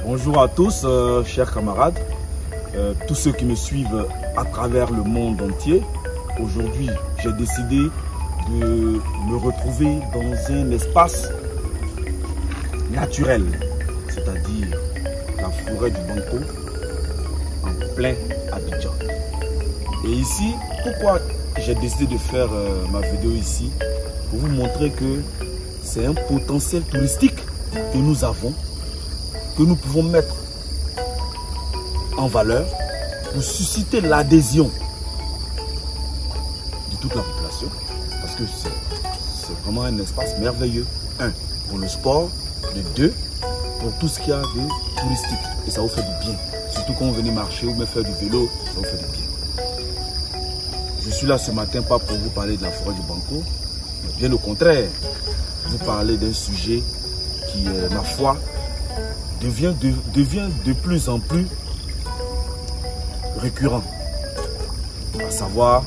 Bonjour à tous, chers camarades, tous ceux qui me suivent à travers le monde entier. Aujourd'hui, j'ai décidé de me retrouver dans un espace naturel, c'est-à-dire la forêt du Banco, en plein Abidjan. Et ici, pourquoi j'ai décidé de faire ma vidéo ici? Pour vous montrer que c'est un potentiel touristique que nous avons, que nous pouvons mettre en valeur pour susciter l'adhésion de toute la population, parce que c'est vraiment un espace merveilleux. Un, pour le sport, de deux, pour tout ce qu'il y a de touristique. Et ça vous fait du bien. Surtout quand vous venez marcher ou même faire du vélo, ça vous fait du bien. Je suis là ce matin pas pour vous parler de la forêt du Banco, mais bien au contraire, vous parler d'un sujet qui, ma foi, devient de plus en plus récurrent, à savoir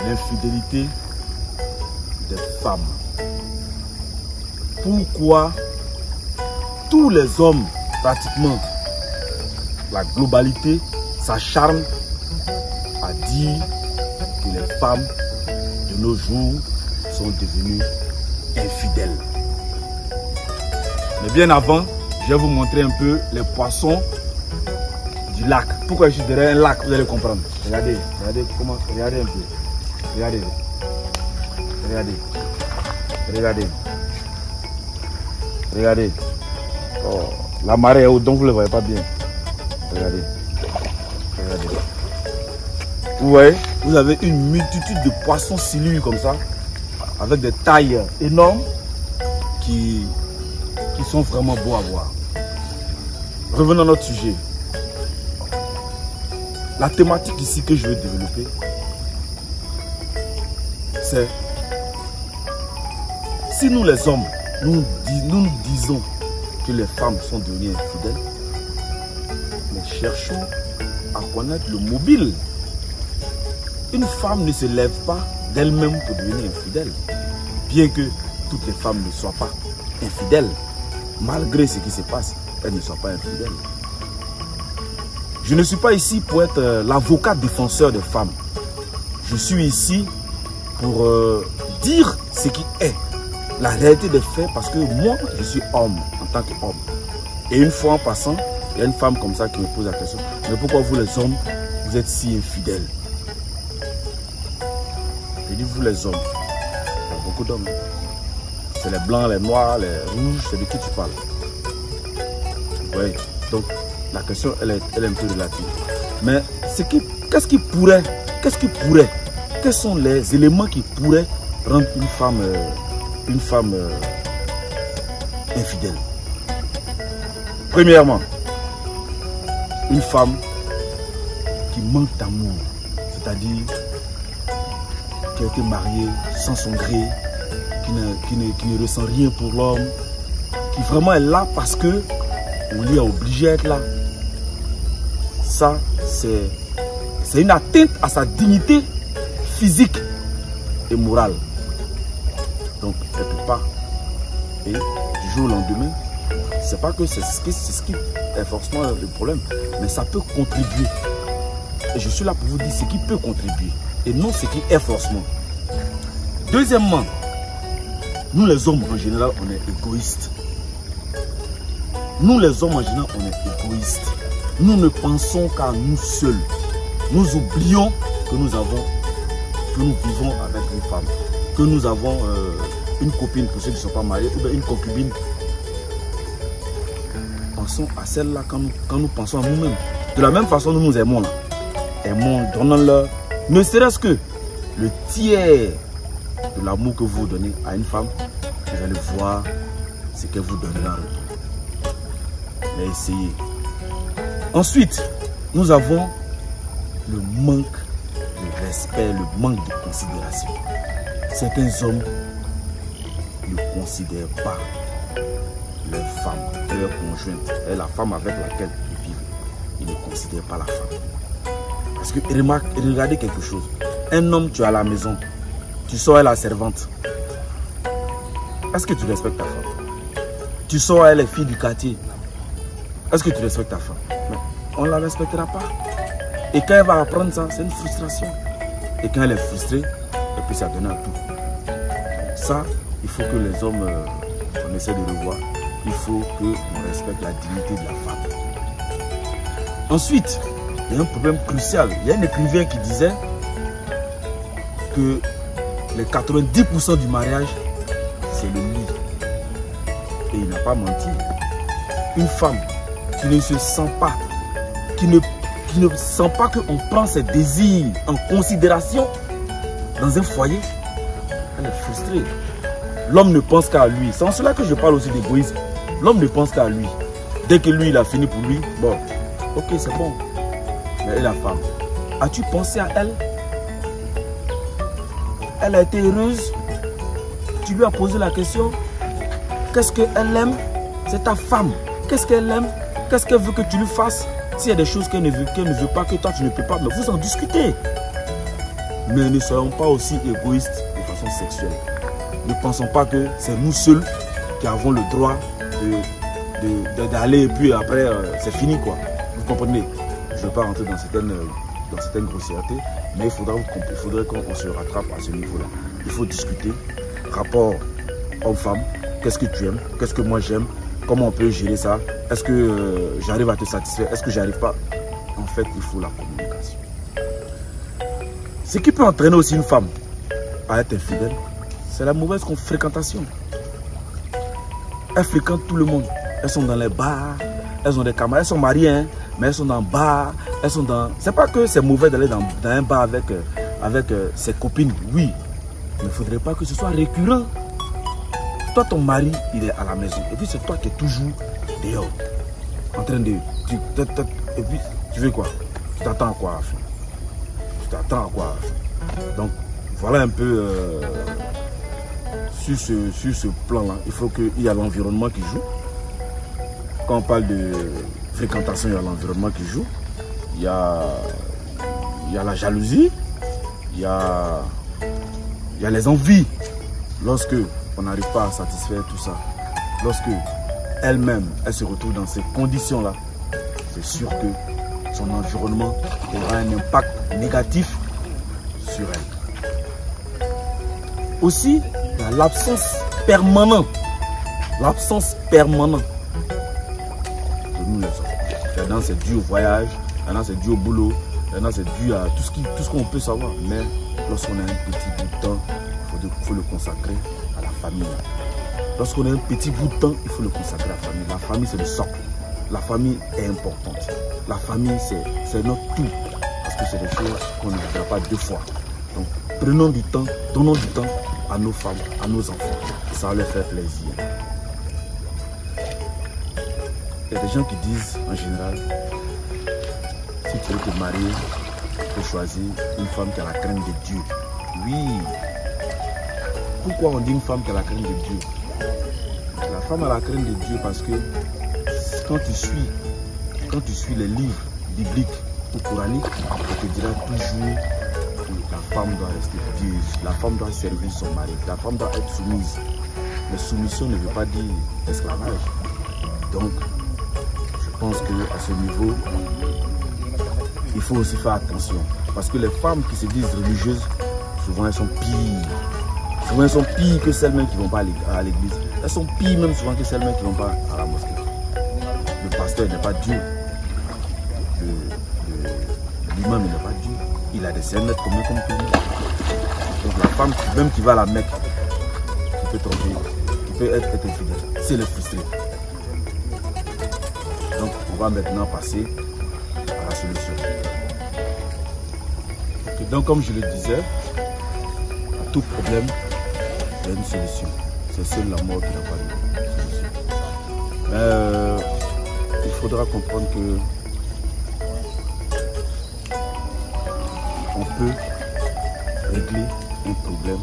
l'infidélité des femmes. Pourquoi tous les hommes, pratiquement la globalité, s'acharnent à dire que les femmes de nos jours sont devenues infidèles? Mais bien avant, je vais vous montrer un peu les poissons du lac. Pourquoi je suis derrière un lac, vous allez comprendre. Regardez, regardez comment, regardez un peu. Regardez, regardez, regardez, regardez. Oh, la marée est haute, donc vous ne le voyez pas bien. Regardez, regardez. Vous voyez, vous avez une multitude de poissons silures comme ça, avec des tailles énormes qui sont vraiment beaux à voir. Revenons à notre sujet. La thématique ici que je veux développer, c'est si nous les hommes, nous disons que les femmes sont devenues infidèles, mais cherchons à connaître le mobile. Une femme ne se lève pas d'elle-même pour devenir infidèle, bien que toutes les femmes ne soient pas infidèles. Malgré ce qui se passe, elles ne soient pas infidèles. Je ne suis pas ici pour être l'avocat défenseur des femmes. Je suis ici pour dire ce qui est la réalité des faits, parce que moi, je suis homme en tant qu'homme. Et une fois en passant, il y a une femme comme ça qui me pose la question: mais pourquoi vous les hommes, vous êtes si infidèles? Je dis vous les hommes, il y a beaucoup d'hommes. C'est les blancs, les noirs, les rouges, c'est de qui tu parles. Oui, donc la question, elle est un peu relative. Mais qu'est-ce qui pourrait, quels sont les éléments qui pourraient rendre une femme infidèle? Premièrement, une femme qui manque d'amour, c'est-à-dire qui a été mariée sans son gré, qui ne ressent rien pour l'homme, qui vraiment est là parce que on l'y a obligé à être là. Ça, c'est une atteinte à sa dignité physique et morale. Donc, elle ne peut pas. Et du jour au lendemain, c'est pas que c'est ce qui est forcément le problème, mais ça peut contribuer. Et je suis là pour vous dire ce qui peut contribuer et non ce qui est forcément. Deuxièmement, nous les hommes en général, on est égoïstes. Nous les hommes en général, on est égoïstes. Nous ne pensons qu'à nous seuls. Nous oublions que nous vivons avec une femme, que nous avons une copine pour ceux qui ne sont pas mariés, ou bien une concubine. Pensons à celle-là quand nous pensons à nous-mêmes. De la même façon, nous nous aimons là. Aimons, donnons-leur, ne serait-ce que le tiers de l'amour que vous donnez à une femme. Vous allez voir ce qu'elle vous donnera en retour. Mais essayez. Ensuite, nous avons le manque de respect, le manque de considération. Certains hommes ne considèrent pas leur femme, leur conjointe, et la femme avec laquelle ils vivent. Ils ne considèrent pas la femme. Parce que regardez quelque chose. Un homme, tu es à la maison, tu sors à la servante. Est-ce que tu respectes ta femme? Tu sors, elle est fille du quartier. Est-ce que tu respectes ta femme? Mais on ne la respectera pas. Et quand elle va apprendre ça, c'est une frustration. Et quand elle est frustrée, et puis ça donne à tout. Ça, il faut que les hommes, on essaie de le voir. Il faut qu'on respecte la dignité de la femme. Ensuite, il y a un problème crucial. Il y a un écrivain qui disait que les 90% du mariage, c'est le lit. Et il n'a pas menti. Une femme qui ne se sent pas, qui ne sent pas qu'on prend ses désirs en considération dans un foyer, elle est frustrée. L'homme ne pense qu'à lui. C'est en cela que je parle aussi d'égoïsme. L'homme ne pense qu'à lui. Dès que lui, il a fini pour lui, bon, ok, c'est bon. Mais et la femme, as-tu pensé à elle? Elle a été heureuse. Tu lui as posé la question. Qu'est-ce qu'elle aime? C'est ta femme. Qu'est-ce qu'elle aime? Qu'est-ce qu'elle veut que tu lui fasses? S'il y a des choses qu'elle ne veut pas, que toi tu ne peux pas, mais vous en discutez. Mais ne soyons pas aussi égoïstes de façon sexuelle. Ne pensons pas que c'est nous seuls qui avons le droit d'aller et puis après c'est fini quoi. Vous comprenez? Je ne veux pas rentrer dans certaines grossièretés, mais il faudrait qu'on se rattrape à ce niveau-là. Il faut discuter, rapport homme-femme, qu'est-ce que tu aimes, qu'est-ce que moi j'aime, comment on peut gérer ça, est-ce que j'arrive à te satisfaire, est-ce que j'arrive pas? En fait, il faut la communication. Ce qui peut entraîner aussi une femme à être infidèle, c'est la mauvaise fréquentation. Elles fréquentent tout le monde. Elles sont dans les bars, elles ont des camarades, elles sont mariées, hein, mais elles sont dans le bar, elles sont dans... C'est pas que c'est mauvais d'aller dans un bar avec ses copines, oui. Mais il ne faudrait pas que ce soit récurrent. Toi, ton mari, il est à la maison. Et puis c'est toi qui es toujours dehors. En train de... Et puis, tu veux quoi? Tu t'attends à quoi à la fin? Tu t'attends à quoi à la fin? Donc, voilà un peu... sur ce plan-là, il faut qu'il y ait l'environnement qui joue. Quand on parle de fréquentation, il y a l'environnement qui joue. Il y a la jalousie. Il y a les envies. Lorsque on n'arrive pas à satisfaire tout ça, lorsque elle-même, elle se retrouve dans ces conditions-là, c'est sûr que son environnement aura un impact négatif sur elle. Aussi, il y a l'absence permanente. L'absence permanente de nous les hommes. Maintenant, c'est dû au voyage, maintenant, c'est dû au boulot, maintenant, c'est dû à tout ce qu'on peut savoir. Mais lorsqu'on a un petit bout de temps, il faut le consacrer à la famille. Lorsqu'on a un petit bout de temps, il faut le consacrer à la famille. La famille, c'est le socle. La famille est importante. La famille, c'est notre tout. Parce que c'est des choses qu'on ne fera pas deux fois. Donc, prenons du temps, donnons du temps à nos femmes, à nos enfants. Ça va leur faire plaisir. Il y a des gens qui disent, en général, si tu veux te marier, tu peux choisir une femme qui a la crainte de Dieu. Oui. Pourquoi on dit une femme qui a la crainte de Dieu? La femme a la crainte de Dieu parce que quand tu suis les livres bibliques ou coraniques, on te dira toujours que la femme doit rester pieuse, la femme doit servir son mari, la femme doit être soumise. Mais soumission ne veut pas dire esclavage. Donc, je pense qu'à ce niveau, il faut aussi faire attention. Parce que les femmes qui se disent religieuses, souvent elles sont pires. Souvent elles sont pires que celles-mêmes qui ne vont pas à l'église. Elles sont pires même souvent que celles-mêmes qui ne vont pas à la mosquée. Le pasteur n'est pas Dieu. L'imam n'est pas Dieu. Il a des scènes comme nous. Donc la femme même qui va à la Mecque, qui peut tromper, qui peut être infidèle, c'est le frustré. Donc on va maintenant passer à la solution. Okay, donc comme je le disais, à tout problème, il y a une solution. C'est seule la mort qui n'a pas de solution. Il faudra comprendre que on peut régler un problème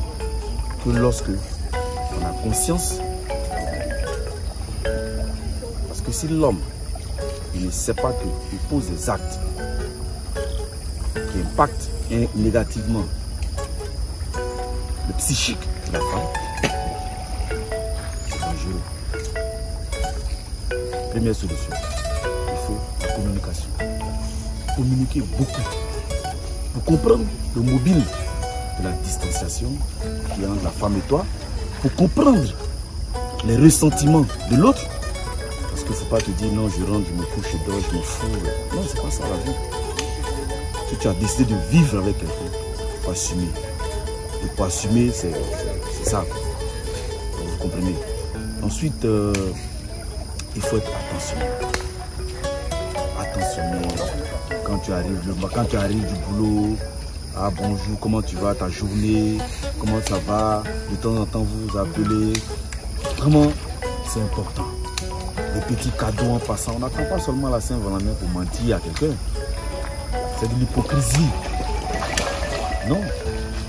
que lorsque on a conscience. Parce que si l'homme ne sait pas qu'il pose des actes qui impactent négativement le psychique de la femme, c'est dangereux. première solution, il faut la communication. Communiquer beaucoup pour comprendre le mobile de la distanciation qui est entre la femme et toi, pour comprendre les ressentiments de l'autre. Parce qu'il ne faut pas te dire non, je rentre, je me couche, je dors, je me fous. Non, c'est pas ça la vie. Si tu as décidé de vivre avec quelqu'un, il faut assumer. Et pour assumer, c'est ça. Vous comprenez. Ensuite, il faut être attentionné. Attentionné. Quand tu arrives du boulot, ah bonjour, comment tu vas, ta journée, comment ça va, de temps en temps vous vous appelez. Vraiment, c'est important. Les petits cadeaux en passant, on n'attend pas seulement la Saint-Valentin pour mentir à quelqu'un. C'est de l'hypocrisie. Non,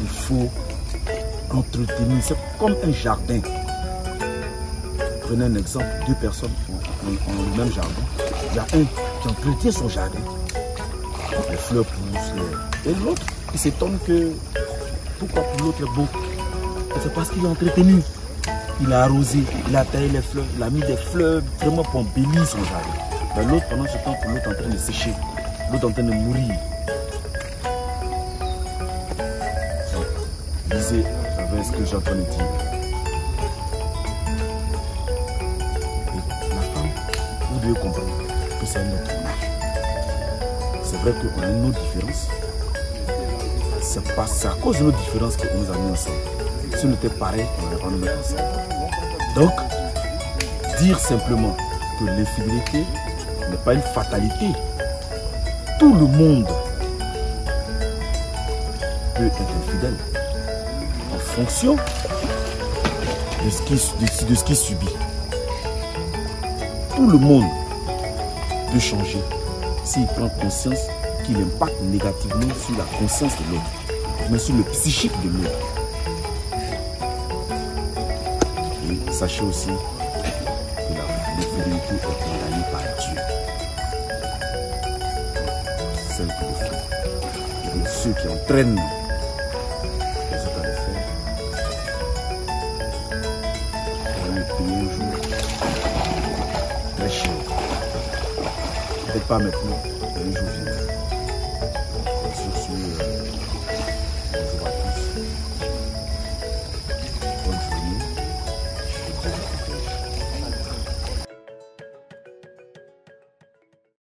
il faut entretenir, c'est comme un jardin. Prenez un exemple, deux personnes ont le même jardin. Il y a un qui entretient son jardin. Les fleurs poussent, et l'autre qui s'étonne que pourquoi pour l'autre est beau. C'est parce qu'il a entretenu. Il a arrosé, il a taillé les fleurs, il a mis des fleurs vraiment pour embellir son jardin. Mais l'autre, pendant ce temps, l'autre est en train de sécher, l'autre est en train de mourir. Lisez avec ce que j'ai en train de dire. Et la femme, vous devez comprendre que c'est un autre âge. C'est vrai qu'on a une autre différence. C'est à cause de notre différence qu'on nous a mis ensemble. Si on était pareil, on n'aurait pas nous mettre ensemble. Donc, dire simplement que l'infidélité n'est pas une fatalité. Tout le monde peut être infidèle en fonction de ce qu'il subit. Tout le monde peut changer s'il prend conscience qu'il impacte négativement sur la conscience de l'autre, mais sur le psychique de l'autre. Et sachez aussi que l'infidélité est condamnée par Dieu. Celle que le fait. Et ceux qui entraînent les autres à le faire, on va le payer un jour très cher. Peut-être pas maintenant, mais un jour.